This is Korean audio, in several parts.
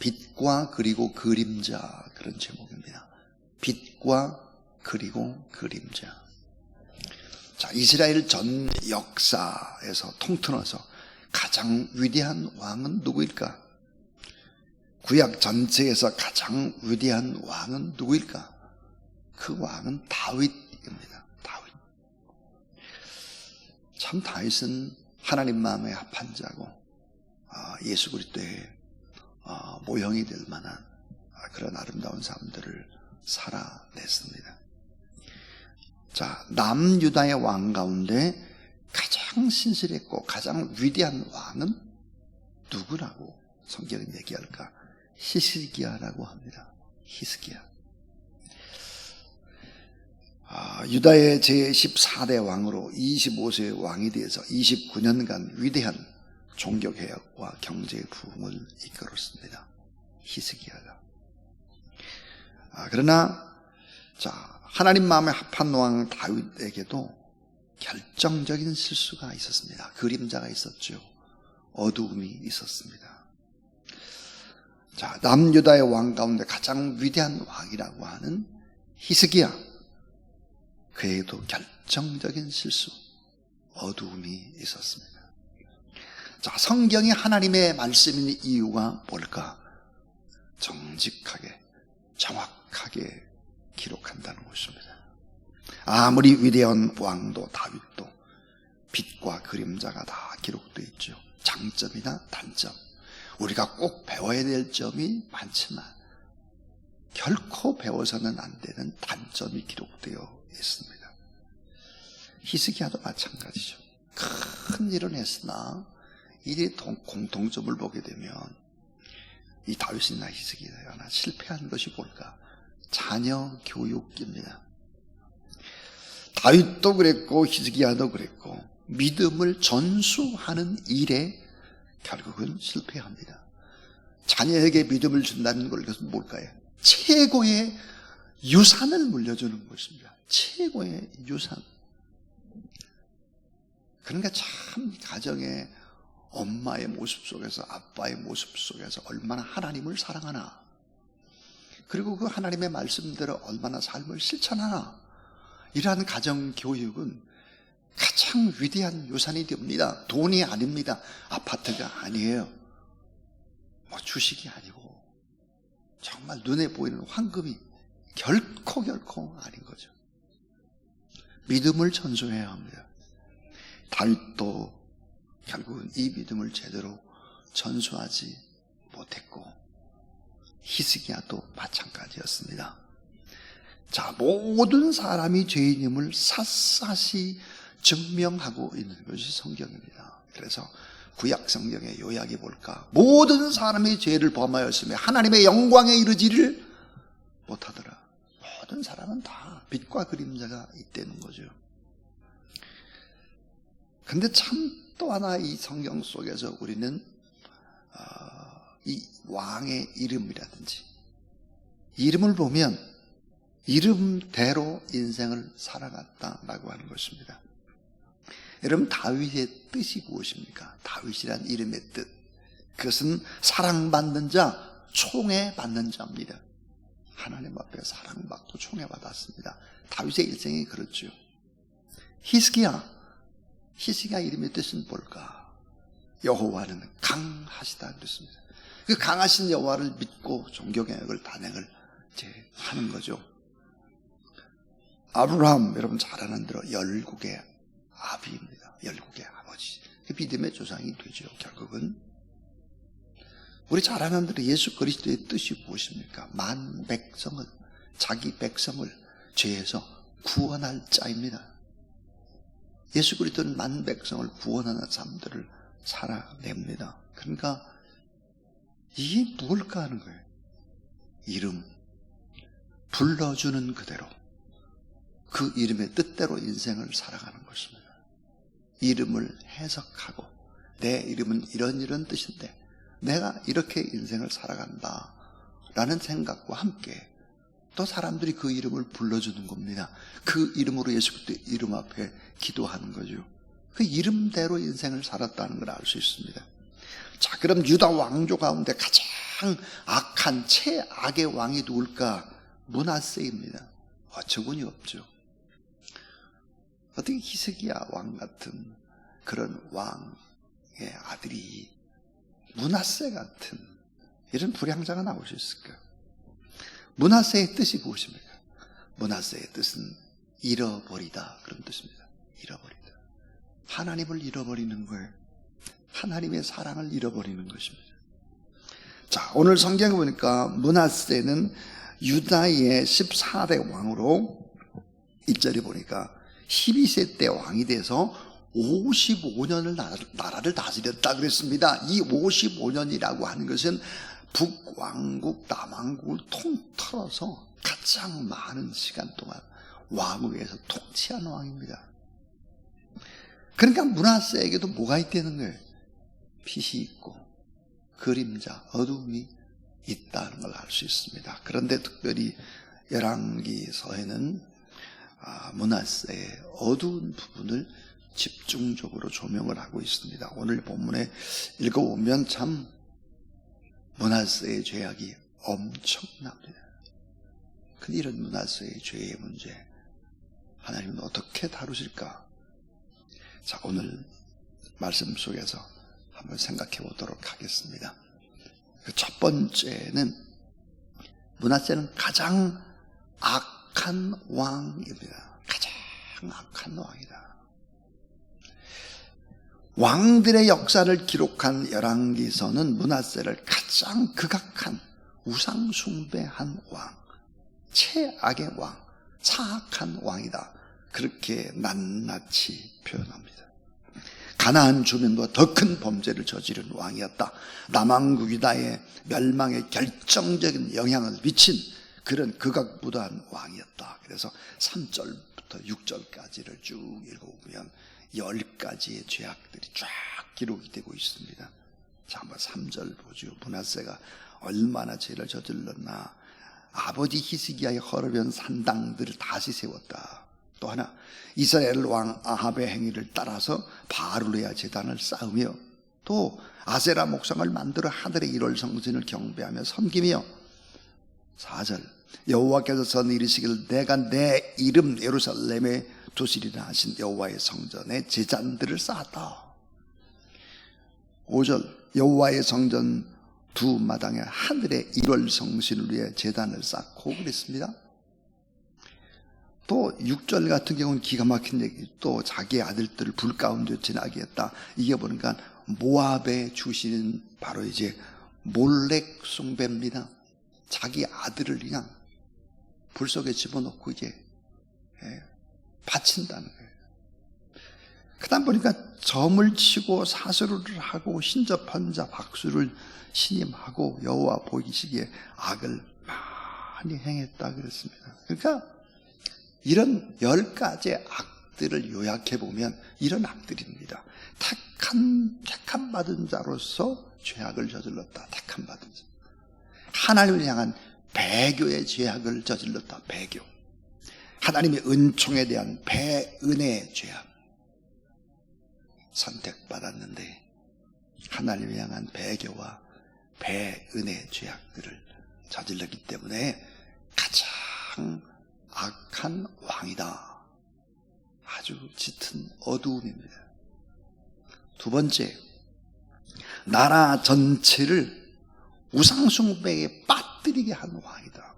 빛과 그리고 그림자, 그런 제목입니다. 빛과 그리고 그림자. 자, 이스라엘 전 역사에서 통틀어서 가장 위대한 왕은 누구일까? 구약 전체에서 가장 위대한 왕은 누구일까? 그 왕은 다윗입니다. 다윗. 참 다윗은 하나님 마음에 합한 자고 예수 그리스도의 모형이 될 만한 그런 아름다운 삶들을 살아냈습니다. 자, 남유다의 왕 가운데 가장 신실했고 가장 위대한 왕은 누구라고 성경은 얘기할까? 히스기야라고 합니다. 히스기야. 유다의 제14대 왕으로 25세의 왕이 되어서 29년간 위대한 종교개혁과 경제 부흥을 이끌었습니다. 히스기야가. 그러나 자, 하나님 마음에 합한 왕 다윗에게도 결정적인 실수가 있었습니다. 그림자가 있었죠. 어두움이 있었습니다. 자, 남유다의 왕 가운데 가장 위대한 왕이라고 하는 히스기야, 그에게도 결정적인 실수, 어두움이 있었습니다. 자, 성경이 하나님의 말씀인 이유가 뭘까? 정직하게, 정확하게 기록한다는 것입니다. 아무리 위대한 왕도 다윗도 빛과 그림자가 다 기록되어 있죠. 장점이나 단점, 우리가 꼭 배워야 될 점이 많지만 결코 배워서는 안 되는 단점이 기록되어 있습니다. 히스기야도 마찬가지죠. 큰 일은 했으나 이 공통점을 보게 되면 이 다윗이나 히스기야나 실패한 것이 뭘까? 자녀 교육입니다. 다윗도 그랬고 히스기야도 그랬고 믿음을 전수하는 일에 결국은 실패합니다. 자녀에게 믿음을 준다는 것은 뭘까요? 최고의 유산을 물려주는 것입니다. 최고의 유산. 그러니까 참 가정의 엄마의 모습 속에서, 아빠의 모습 속에서 얼마나 하나님을 사랑하나, 그리고 그 하나님의 말씀대로 얼마나 삶을 실천하나, 이러한 가정 교육은 가장 위대한 유산이 됩니다. 돈이 아닙니다. 아파트가 아니에요. 뭐 주식이 아니고 정말 눈에 보이는 황금이 결코 아닌 거죠. 믿음을 전수해야 합니다. 다윗도 결국은 이 믿음을 제대로 전수하지 못했고 히스기야도 마찬가지였습니다. 자, 모든 사람이 죄인임을 샅샅이 증명하고 있는 것이 성경입니다. 그래서 구약 성경의 요약이 뭘까? 모든 사람이 죄를 범하였으며 하나님의 영광에 이르지를 못하더라. 모든 사람은 다 빛과 그림자가 있다는 거죠. 근데 참 또 하나 이 성경 속에서 우리는 이 왕의 이름이라든지 이름을 보면 이름대로 인생을 살아갔다라고 하는 것입니다. 여러분, 다윗의 뜻이 무엇입니까? 다윗이란 이름의 뜻, 그것은 사랑받는 자, 총애받는 자입니다. 하나님 앞에 사랑받고 총애받았습니다. 다윗의 일생이 그렇죠. 히스기야 이름의 뜻은 뭘까? 여호와는 강하시다 그랬습니다. 그 강하신 여호와를 믿고 종교개혁을 단행을 하는 거죠. 아브라함, 여러분 잘 아는 대로 열국의 아비입니다. 열국의 아버지. 믿음의 조상이 되죠. 결국은 우리 잘 아는 대로 예수 그리스도의 뜻이 무엇입니까? 만 백성을, 자기 백성을 죄에서 구원할 자입니다. 예수 그리스도는 만 백성을 구원하는 삶들을 살아냅니다. 그러니까 이게 뭘까 하는 거예요. 이름, 불러주는 그대로 그 이름의 뜻대로 인생을 살아가는 것입니다. 이름을 해석하고 내 이름은 이런 뜻인데 내가 이렇게 인생을 살아간다 라는 생각과 함께 또 사람들이 그 이름을 불러주는 겁니다. 그 이름으로 예수 그리스도의 이름 앞에 기도하는 거죠. 그 이름대로 인생을 살았다는 걸 알 수 있습니다. 자, 그럼 유다 왕조 가운데 가장 악한 최악의 왕이 누굴까? 므낫세입니다. 어처구니 없죠. 어떻게 히스기야 왕 같은 그런 왕의 아들이 므낫세 같은 이런 불량자가 나올 수 있을까? 므낫세의 뜻이 무엇입니까? 므낫세의 뜻은 잃어버리다, 그런 뜻입니다. 잃어버리다. 하나님을 잃어버리는 걸, 하나님의 사랑을 잃어버리는 것입니다. 자, 오늘 성경에 보니까 므낫세는 유다의 14대 왕으로 1절에 보니까 12세 때 왕이 돼서 55년을 나라를 다스렸다 그랬습니다. 이 55년이라고 하는 것은 북왕국, 남왕국을 통틀어서 가장 많은 시간 동안 왕위에서 통치한 왕입니다. 그러니까 므낫세에게도 뭐가 있다는 거예요? 빛이 있고 그림자, 어두움이 있다는 걸 알 수 있습니다. 그런데 특별히 열왕기서에는 므낫세의 어두운 부분을 집중적으로 조명을 하고 있습니다. 오늘 본문에 읽어보면 참 므낫세의 죄악이 엄청납니다. 근데 이런 므낫세의 죄의 문제, 하나님은 어떻게 다루실까? 자, 오늘 말씀 속에서 한번 생각해 보도록 하겠습니다. 첫 번째는 므낫세는 가장 악한 왕입니다. 가장 악한 왕이다. 왕들의 역사를 기록한 열왕기서는 므낫세를 가장 극악한 우상 숭배한 왕, 최악의 왕, 사악한 왕이다, 그렇게 낱낱이 표현합니다. 가나안 주민보다 더 큰 범죄를 저지른 왕이었다. 남왕국 유다의 멸망에 결정적인 영향을 미친 그런 극악무도한 왕이었다. 그래서 3절부터 6절까지를 쭉 읽어보면 10가지의 죄악들이 쫙 기록이 되고 있습니다. 자, 한번 3절 보죠. 므낫세가 얼마나 죄를 저질렀나. 아버지 히스기야의 허르변 산당들을 다시 세웠다. 또 하나, 이스라엘 왕 아합의 행위를 따라서 바알루야 제단을 쌓으며, 또 아세라 목상을 만들어 하늘의 일월 성신을 경배하며 섬기며, 4절, 여호와께서 전 이르시기를 내가 내 이름 예루살렘에 두시리라 하신 여호와의 성전에 제단들을 쌓았다. 5절, 여호와의 성전 두 마당에 하늘의 일월 성신을 위해 제단을 쌓고 그랬습니다. 또 6절 같은 경우는 기가 막힌 얘기, 또 자기의 아들들을 불 가운데 지나게 했다. 이게 보니까 모압에 주시는 바로 이제 몰렉 숭배입니다. 자기 아들을 그냥 불 속에 집어넣고 이제 바친다는 거예요. 그 다음 보니까 점을 치고 사수를 하고 신접한 자 박수를 신임하고 여호와 보이시기에 악을 많이 행했다 그랬습니다. 그러니까 이런 10가지의 악들을 요약해보면 이런 악들입니다. 택함 받은 자로서 죄악을 저질렀다. 택함 받은 자. 하나님을 향한 배교의 죄악을 저질렀다. 배교. 하나님의 은총에 대한 배은혜의 죄악. 선택받았는데 하나님을 향한 배교와 배은혜의 죄악들을 저질렀기 때문에 가장 악한 왕이다. 아주 짙은 어두움입니다. 두 번째, 나라 전체를 우상숭배에 빠뜨리게 한 왕이다.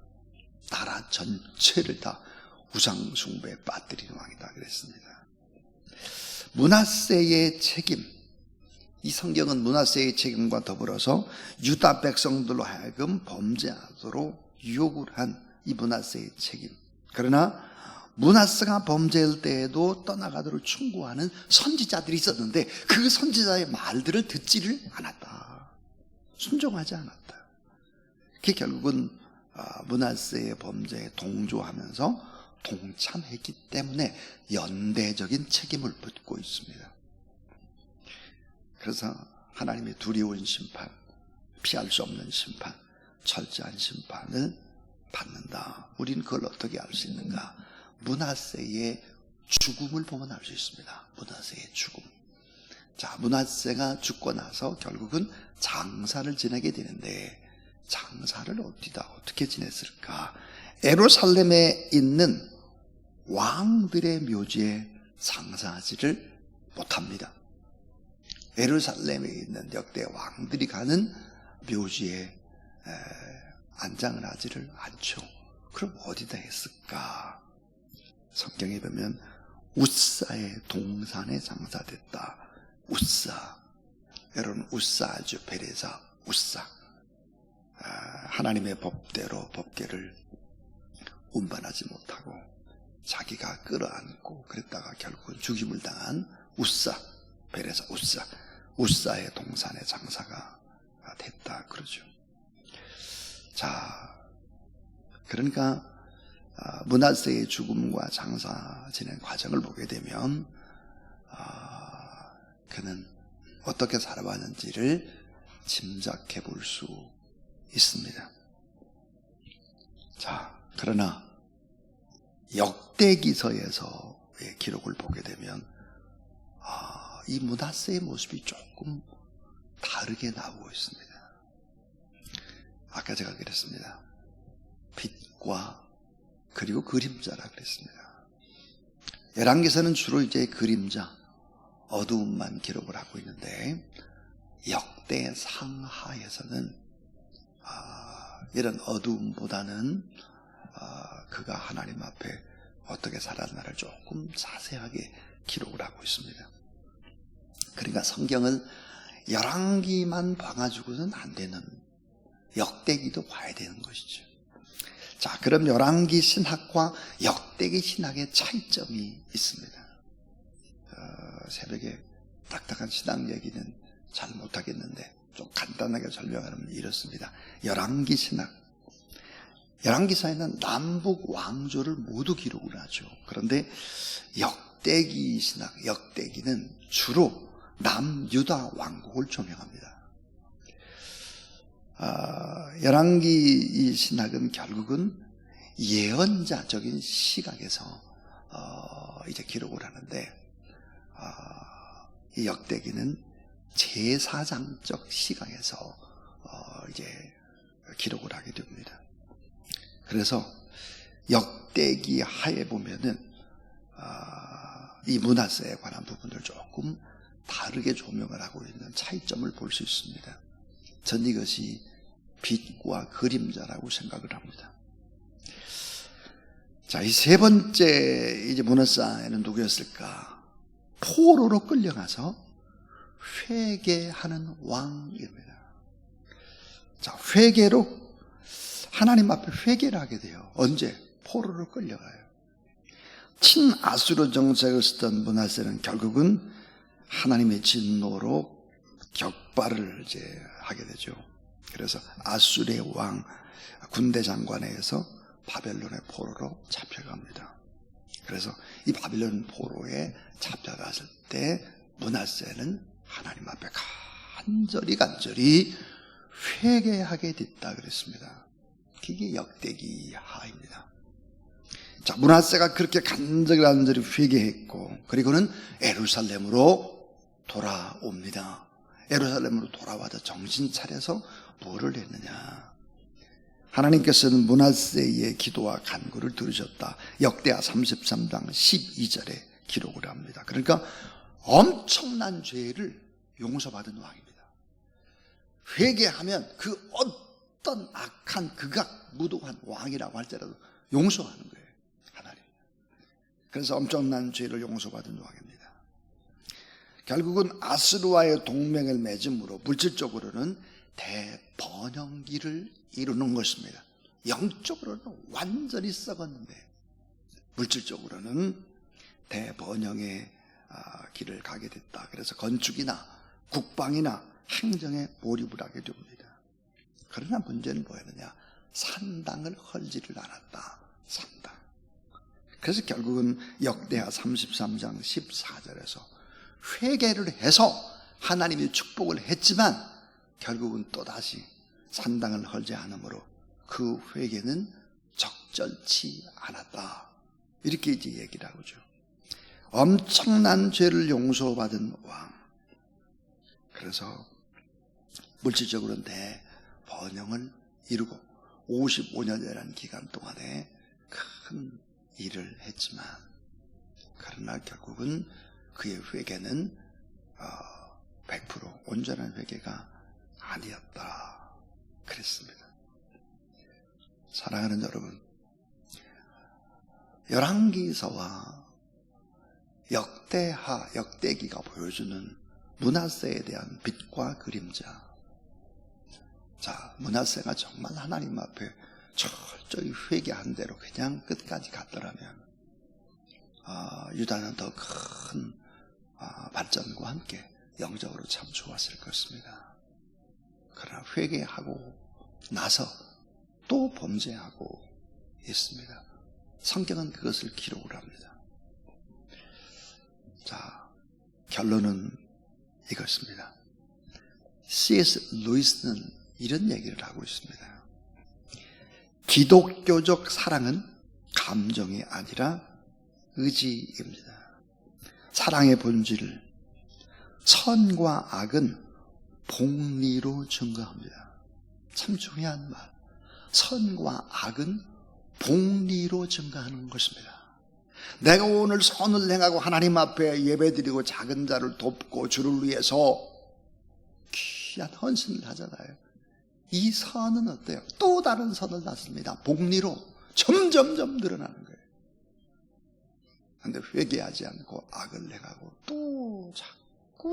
나라 전체를 다 우상숭배에 빠뜨리는 왕이다 그랬습니다. 므낫세의 책임, 이 성경은 므낫세의 책임과 더불어서 유다 백성들로 하여금 범죄하도록 유혹을 한 이 므낫세의 책임. 그러나 므낫세가 범죄할 때에도 떠나가도록 충고하는 선지자들이 있었는데 그 선지자의 말들을 듣지를 않았다. 순종하지 않았다. 그게 결국은 므낫세의 범죄에 동조하면서 동참했기 때문에 연대적인 책임을 묻고 있습니다. 그래서 하나님의 두려운 심판, 피할 수 없는 심판, 철저한 심판을 받는다. 우리는 그걸 어떻게 알 수 있는가? 므낫세의 죽음을 보면 알 수 있습니다. 므낫세의 죽음. 자, 므낫세가 죽고 나서 결국은 장사를 지내게 되는데, 장사를 어떻게 지냈을까? 예루살렘에 있는 왕들의 묘지에 장사하지를 못합니다. 예루살렘에 있는 역대 왕들이 가는 묘지에 안장을 하지를 않죠. 그럼 어디다 했을까? 성경에 보면 우사의 동산에 장사됐다. 우사, 여러분, 우사주 베레사 우사, 하나님의 법대로 법궤를 운반하지 못하고 자기가 끌어안고 그랬다가 결국은 죽임을 당한 우사, 베레사 우사, 우사의 동산에 장사가 됐다 그러죠. 자, 그러니까 므낫세의 죽음과 장사 지낸 과정을 보게 되면 그는 어떻게 살아왔는지를 짐작해 볼 수 있습니다. 자, 그러나 역대기서에서의 기록을 보게 되면 이 므낫세의 모습이 조금 다르게 나오고 있습니다. 아까 제가 그랬습니다. 빛과 그리고 그림자라 그랬습니다. 열왕기서는 주로 이제 그림자, 어두움만 기록을 하고 있는데, 역대 상하에서는 이런 어두움보다는 그가 하나님 앞에 어떻게 살았나를 조금 자세하게 기록을 하고 있습니다. 그러니까 성경을 열왕기만 봐가지고는 안 되는, 역대기도 봐야 되는 것이죠. 자, 그럼 열왕기 신학과 역대기 신학의 차이점이 있습니다. 새벽에 딱딱한 신학 얘기는 잘 못하겠는데 좀 간단하게 설명하면 이렇습니다. 열왕기 신학, 열왕기사에는 남북 왕조를 모두 기록을 하죠. 그런데 역대기 신학, 역대기는 주로 남유다 왕국을 조명합니다. 열왕기 신학은 결국은 예언자적인 시각에서 이제 기록을 하는데, 이 역대기는 제사장적 시각에서 이제 기록을 하게 됩니다. 그래서 역대기 하에 보면은 이 므낫세에 관한 부분을 조금 다르게 조명을 하고 있는 차이점을 볼 수 있습니다. 전 이것이 빛과 그림자라고 생각을 합니다. 자, 이 세 번째 이제 므낫세는 누구였을까? 포로로 끌려가서 회개하는 왕입니다. 자, 회개로 하나님 앞에 회개를 하게 돼요. 언제? 포로로 끌려가요. 친아수르 정책을 쓰던 므낫세는 결국은 하나님의 진노로 격발을 이제 하게 되죠. 그래서 아수르의 왕 군대 장관에서 바벨론의 포로로 잡혀갑니다. 그래서 이 바벨론 포로에 잡혀갔을 때 므낫세는 하나님 앞에 간절히 회개하게 됐다 그랬습니다. 그게 역대기 하입니다. 자, 므낫세가 그렇게 간절히 회개했고, 그리고는 예루살렘으로 돌아옵니다. 예루살렘으로 돌아와서 정신 차려서 뭐를 했느냐? 하나님께서는 므낫세의 기도와 간구를 들으셨다. 역대하 33장 12절에 기록을 합니다. 그러니까 엄청난 죄를 용서받은 왕입니다. 회개하면 그 어떤 악한 극악 무도한 왕이라고 할지라도 용서하는 거예요, 하나님. 그래서 엄청난 죄를 용서받은 왕입니다. 결국은 아수르와의 동맹을 맺음으로 물질적으로는 대번영기를 이루는 것입니다. 영적으로는 완전히 썩었는데 물질적으로는 대번영의 길을 가게 됐다. 그래서 건축이나 국방이나 행정에 몰입을 하게 됩니다. 그러나 문제는 뭐였느냐? 산당을 헐지를 않았다. 산당. 그래서 결국은 역대하 33장 14절에서 회개를 해서 하나님이 축복을 했지만 결국은 또다시 산당을 헐지 않으므로 그 회개는 적절치 않았다. 이렇게 이제 얘기를 하죠. 엄청난 죄를 용서받은 왕. 그래서 물질적으로는 대번영을 이루고 55년이라는 기간 동안에 큰 일을 했지만, 그러나 결국은 그의 회개는 100% 온전한 회개가 아니었다 그랬습니다. 사랑하는 여러분, 열왕기서와 역대기가 보여주는 므낫세에 대한 빛과 그림자. 자, 므낫세가 정말 하나님 앞에 철저히 회개한 대로 그냥 끝까지 갔더라면 유다는 더 큰 발전과 함께 영적으로 참 좋았을 것입니다. 그러나 회개하고 나서 또 범죄하고 있습니다. 성경은 그것을 기록을 합니다. 자, 결론은 이것입니다. C.S. 루이스는 이런 얘기를 하고 있습니다. 기독교적 사랑은 감정이 아니라 의지입니다. 사랑의 본질, 선과 악은 복리로 증거합니다. 참 중요한 말. 선과 악은 복리로 증거하는 것입니다. 내가 오늘 선을 행하고 하나님 앞에 예배드리고 작은 자를 돕고 주를 위해서 귀한 헌신을 하잖아요. 이 선은 어때요? 또 다른 선을 낳습니다. 복리로 점점점 늘어나는 거예요. 그런데 회개하지 않고 악을 행하고 또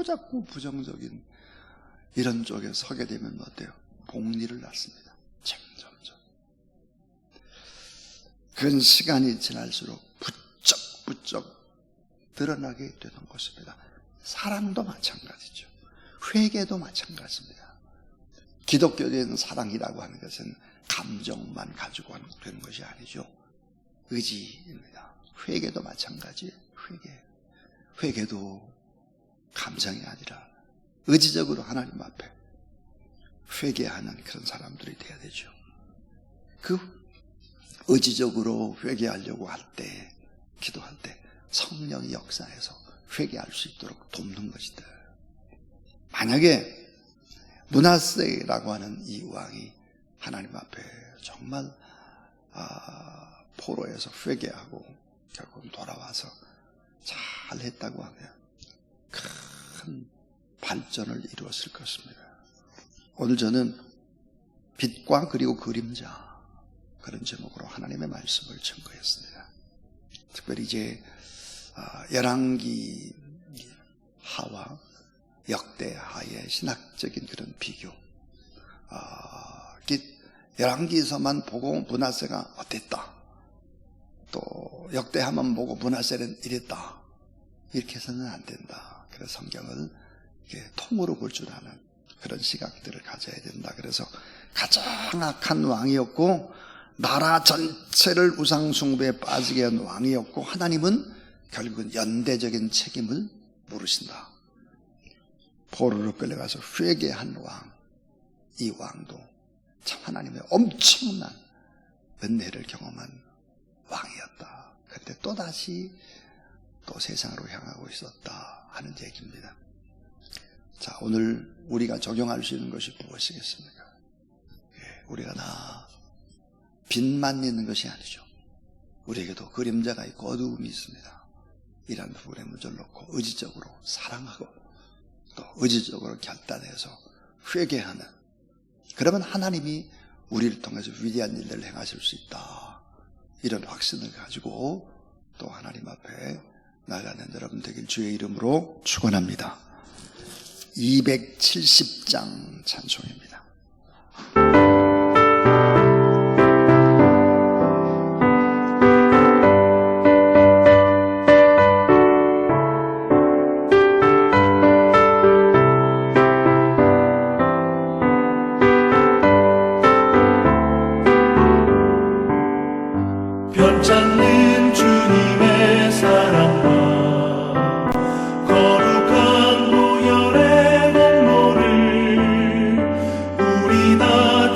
자꾸 부정적인 이런 쪽에 서게 되면 어때요? 복리를 낳습니다. 점점점. 그런 시간이 지날수록 부쩍부쩍 드러나게 되는 것입니다. 사랑도 마찬가지죠. 회개도 마찬가지입니다. 기독교적인 사랑이라고 하는 것은 감정만 가지고 되는 것이 아니죠. 의지입니다. 회개도 마찬가지예요. 회개도 감정이 아니라 의지적으로 하나님 앞에 회개하는 그런 사람들이 돼야 되죠. 그 의지적으로 회개하려고 할 때, 기도할 때 성령이 역사해서 회개할 수 있도록 돕는 것이다. 만약에 므낫세라고 하는 이 왕이 하나님 앞에 정말 포로에서 회개하고 결국 돌아와서 잘했다고 하면 큰 발전을 이루었을 것입니다. 오늘 저는 빛과 그리고 그림자, 그런 제목으로 하나님의 말씀을 증거했습니다. 특별히 이제 열왕기 하와 역대하의 신학적인 그런 비교, 열왕기에서만 보고 므낫세가 어땠다, 또 역대하만 보고 므낫세는 이랬다, 이렇게 해서는 안 된다. 그래서 성경을 이렇게 통으로 볼 줄 아는 그런 시각들을 가져야 된다. 그래서 가장 악한 왕이었고 나라 전체를 우상 숭배에 빠지게 한 왕이었고, 하나님은 결국은 연대적인 책임을 물으신다. 포로로 끌려가서 회개한 왕, 이 왕도 참 하나님의 엄청난 은혜를 경험한 왕이었다. 그런데 또다시 또 세상으로 향하고 있었다 하는 얘기입니다. 자, 오늘 우리가 적용할 수 있는 것이 무엇이겠습니까? 우리가 다 빛만 있는 것이 아니죠. 우리에게도 그림자가 있고 어두움이 있습니다. 이런 부분에 문제를 놓고 의지적으로 사랑하고 또 의지적으로 결단해서 회개하는, 그러면 하나님이 우리를 통해서 위대한 일들을 행하실 수 있다, 이런 확신을 가지고 또 하나님 앞에 나가는 여러분 되길 주의 이름으로 축원합니다. 270장 찬송입니다. 변찮는 주님의 사랑과 거룩한 보혈의 공로를 우리 다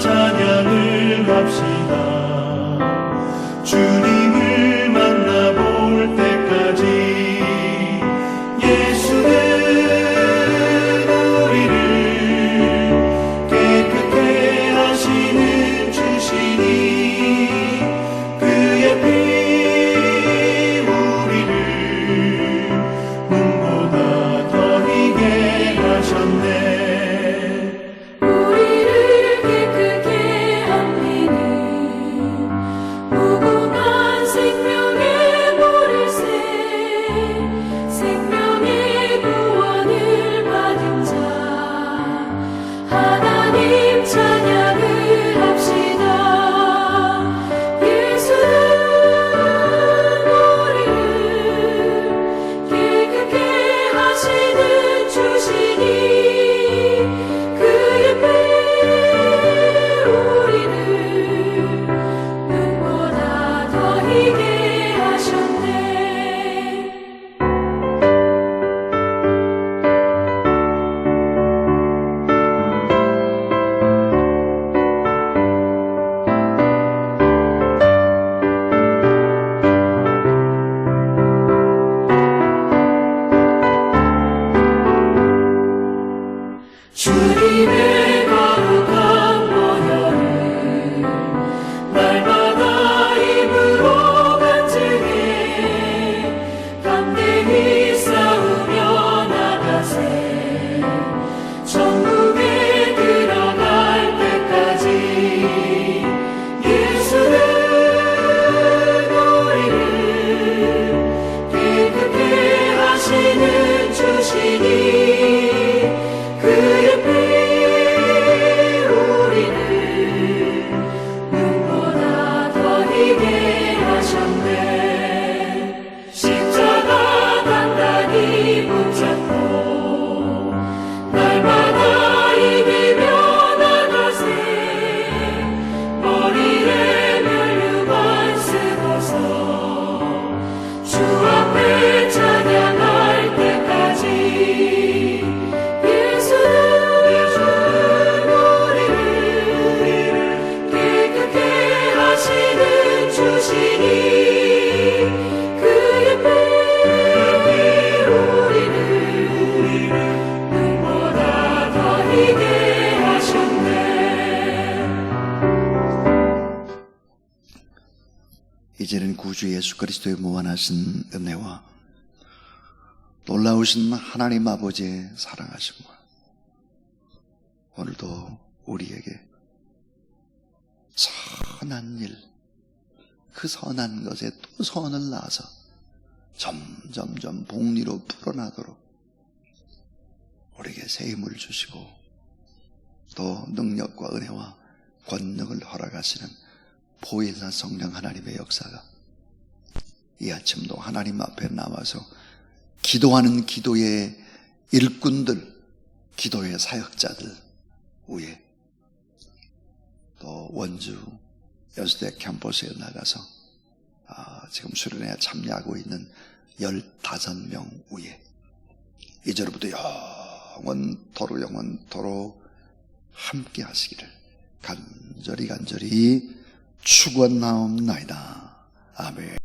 하시니 그의 뼈에 우리를 눈보다 더 희게 하셨네. 이제는 구주 예수 그리스도의 무한하신 은혜와 놀라우신 하나님 아버지의 사랑하심과 오늘도 우리에게 선한 일, 그 선한 것에 또 선을 낳아서 점점점 복리로 불어나도록 우리에게 새 힘을 주시고 또 능력과 은혜와 권능을 허락하시는 보혜사 성령 하나님의 역사가 이 아침도 하나님 앞에 나와서 기도하는 기도의 일꾼들, 기도의 사역자들 위에 또 원주 연수대 캠퍼스에 나가서 지금 수련회에 참여하고 있는 15명 위에 이제로부터 영원토록 함께 하시기를 간절히 축원하옵나이다. 아멘.